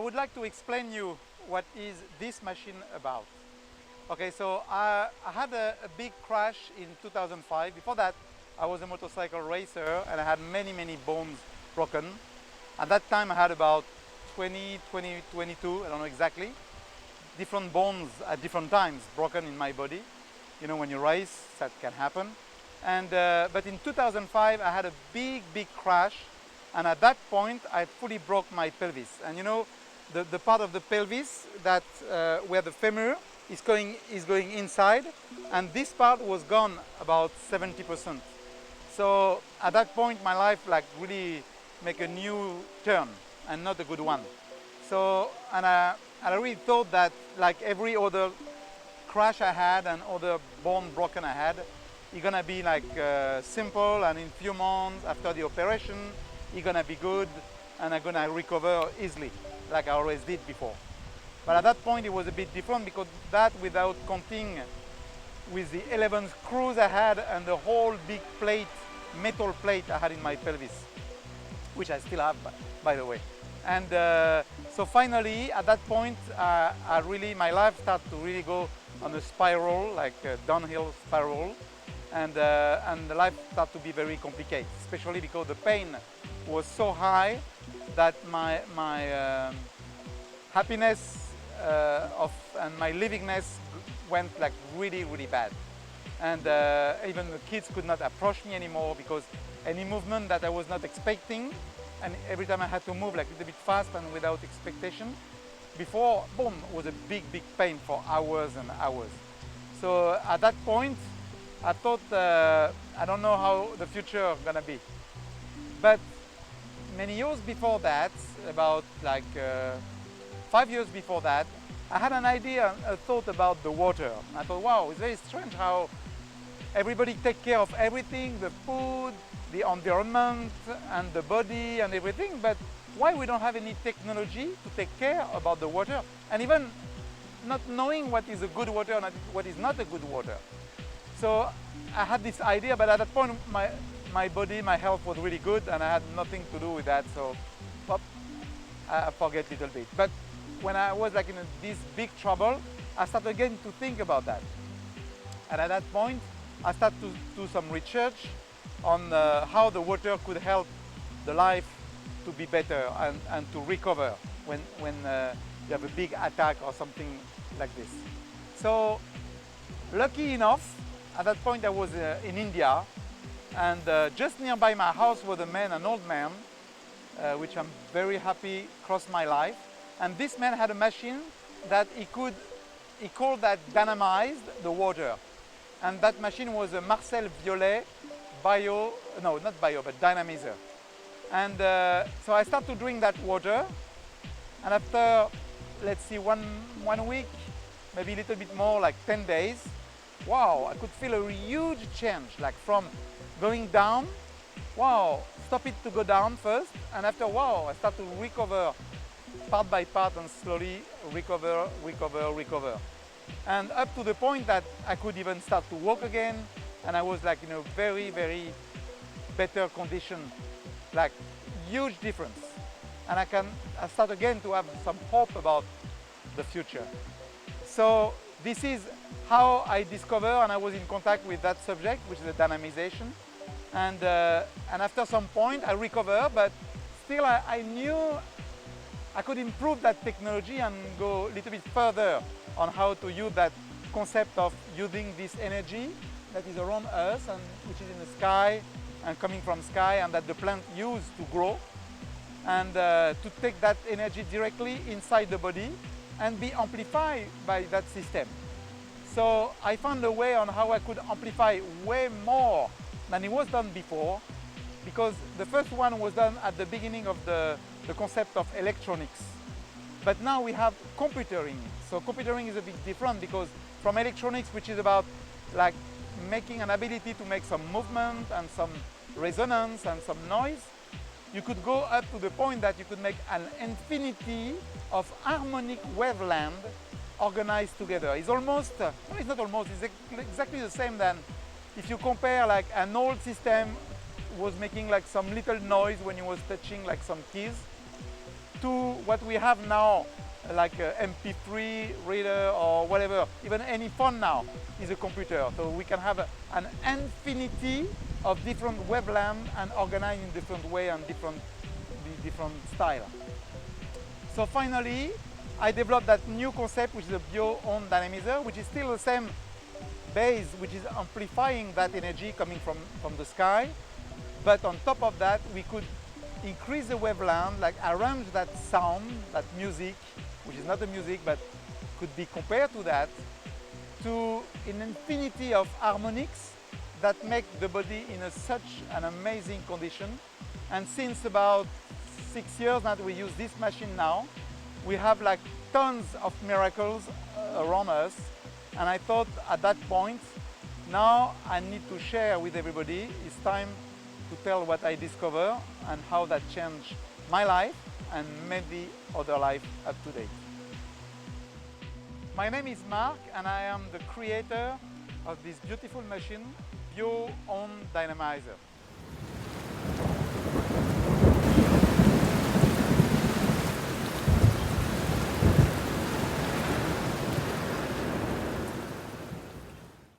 would like to explain you what is this machine about. Okay, so I had a big crash in 2005. Before that, I was a motorcycle racer and I had many bones broken. At that time, I had about 20, 22, I don't know exactly, different bones at different times broken in my body. You know, when you race, that can happen. And, but in 2005, I had a big crash. And at that point, I fully broke my pelvis. And you know, the part of the pelvis that where the femur is going inside, and this part was gone about 70%. So at that point, my life like really make a new turn and not a good one. So and I really thought that like every other crash I had and other bone broken I had, it's gonna be like simple, and in few months after the operation, it's gonna be good and I'm gonna recover easily, like I always did before. But at that point it was a bit different, because that without counting with the 11 screws I had and the whole big plate, metal plate I had in my pelvis, which I still have, by the way. And so finally, at that point, my life started to really go on a spiral, like a downhill spiral, and the life started to be very complicated, especially because the pain was so high that my happiness and my livingness went like really bad. And even the kids could not approach me anymore, because any movement that I was not expecting, and every time I had to move like a little bit fast and without expectation, before, boom, was a big pain for hours and hours. So at that point, I thought, I don't know how the future is gonna be. But many years before that, about like 5 years before that, I had an idea, a thought about the water. I thought, wow, it's very strange how everybody takes care of everything, the food, the environment, and the body and everything, but why we don't have any technology to take care about the water, and even not knowing what is a good water and what is not a good water. So I had this idea, but at that point my body, my health was really good and I had nothing to do with that, so I forget a little bit. But when I was like in this big trouble, I started again to think about that. And at that point, I started to do some research on how the water could help the life to be better and to recover when you have a big attack or something like this. So lucky enough, at that point I was in India, and just nearby my house was an old man, which I'm very happy crossed my life. And this man had a machine that he called that dynamized the water. And that machine was a Marcel Violet dynamizer. And so I started to drink that water, and after, let's see, one week, maybe a little bit more, like 10 days, wow, I could feel a huge change, like from going down, wow, stop it to go down first, and after, wow, I start to recover part by part and slowly recover. And up to the point that I could even start to walk again, and I was like in a very better condition, like huge difference. And I start again to have some hope about the future. So this is how I discovered, and I was in contact with that subject, which is the dynamization. And after some point I recovered, but still I knew I could improve that technology and go a little bit further on how to use that concept of using this energy that is around us and which is in the sky and coming from sky, and that the plant use to grow, and to take that energy directly inside the body and be amplified by that system. So I found a way on how I could amplify way more than it was done before, because the first one was done at the beginning of the concept of electronics. But now we have computering. So computering is a bit different, because from electronics, which is about like making an ability to make some movement and some resonance and some noise, you could go up to the point that you could make an infinity of harmonic wavelength organized together. It's almost, no, it's not almost, it's exactly the same than if you compare like an old system was making like some little noise when you was touching like some keys. to what we have now, like a MP3 reader or whatever. Even any phone now is a computer. So we can have an infinity of different web lamps and organized in different way and different style. So finally, I developed that new concept, which is a BioOnde dynamizer, which is still the same base, which is amplifying that energy coming from the sky. But on top of that, we could increase the wavelength, like arrange that sound, that music, which is not the music, but could be compared to that, to an infinity of harmonics that make the body in such an amazing condition. And since about 6 years that we use this machine now, we have like tons of miracles around us. And I thought at that point, now I need to share with everybody. It's time to tell what I discover and how that changed my life and maybe other life up to date. My name is Mark and I am the creator of this beautiful machine, BioOnde Dynamizer.